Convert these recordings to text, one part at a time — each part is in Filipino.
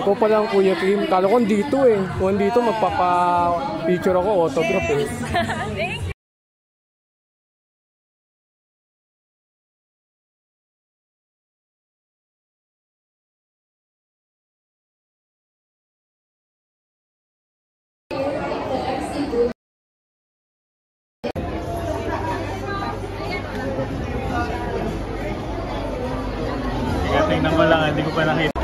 Ikaw pala ang Kuya Kim. Kala ko dito eh. Kung dito magpapa-picture ako, autograph eh. Thank you. Tingnan ko lang, hindi ko pa nakita.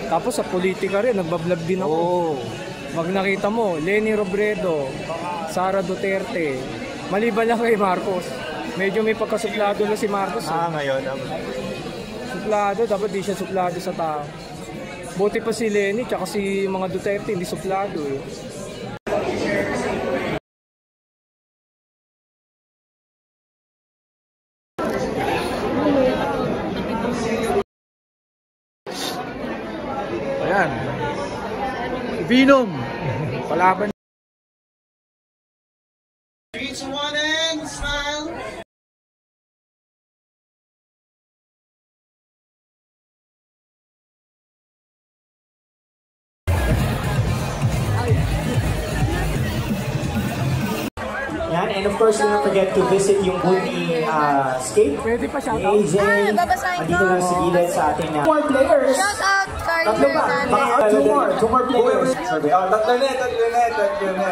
Tapos sa politika rin, nagbablog din ako. Oh. Pag nakita mo, Leni Robredo, Sara Duterte, maliban lang kay Marcos. Medyo may pagkasuplado na si Marcos. Ngayon. Suplado, dapat di siya suplado sa tao. Buti pa si Leni, tsaka si mga Duterte, hindi suplado eh. Ayan. Venom. Palaban. Reach one and smile. Yan, and of course, don't forget to visit yung booth ni Skate. Pwede pa shout ni out. AJ. Andito lang sa gilid sa ating more players. Shout out, Carl Tatlo pa. Hernandez. Two more players. Sabi, tatlo na.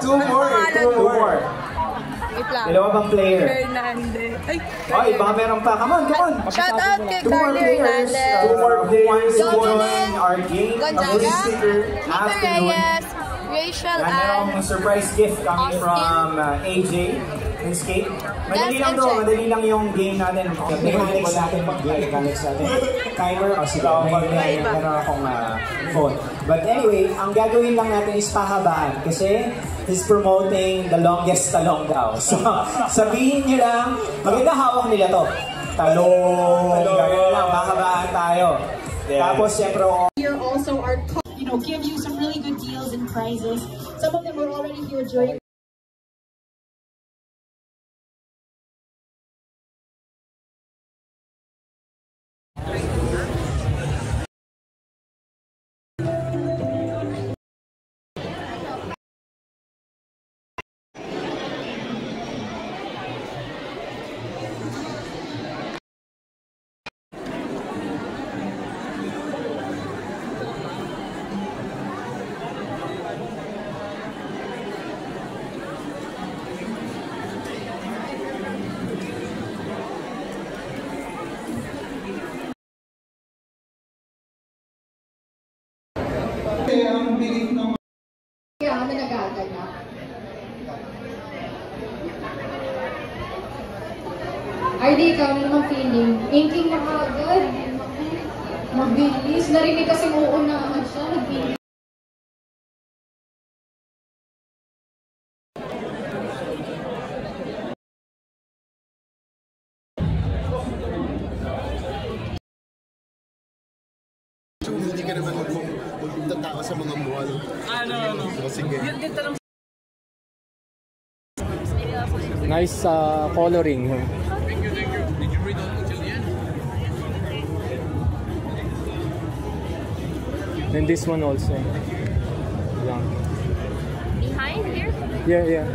Two more. Wait lang. Dalawa bang player? Hernandez. Ay, baka meron pa. Come on. Shout out kay Two more Carl players. Hernandez. Two more players who Gonzalez. join our game. Gonzaga. Sticker Nico afternoon. Reyes. Rachel Yan, Ann. merong surprise gift coming Austin. from AJ and Skate. Madali Gas lang and to, check. madali lang yung game natin. Mechanics natin, mechanics natin. Timer, o sige, meron akong phone. But anyway, ang gagawin lang natin is pahabaan kasi he's promoting the longest talong daw. So, sabihin nyo lang, maganda hawak nila to. Talong, gagawin lang, pahabaan tayo. Tapos, siyempre, here also are, give you some really good deals and prizes. Some of them were already here during Kaya kami nag-aaganap. Ay, di ikaw naman feeling. Inking na agad. Mabilis. Narinig kasi uunahan siya. Nagbilis. Hindi ka naman magtataka sa mga mall. So, sige. Nice coloring. Thank you. Did you read until the end? And this one also. Yeah. Behind here? Yeah.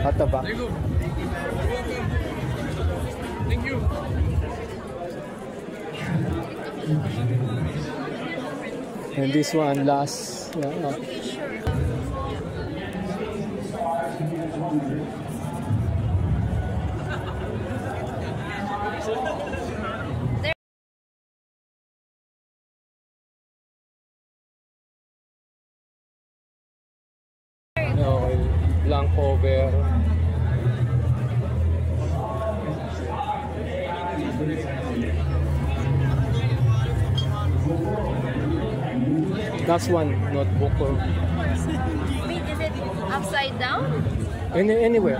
At the back. There you go. Thank you. And this one, last. Yeah. Okay, blank cover. Last one, notebook or Wait, is it upside down? anywhere.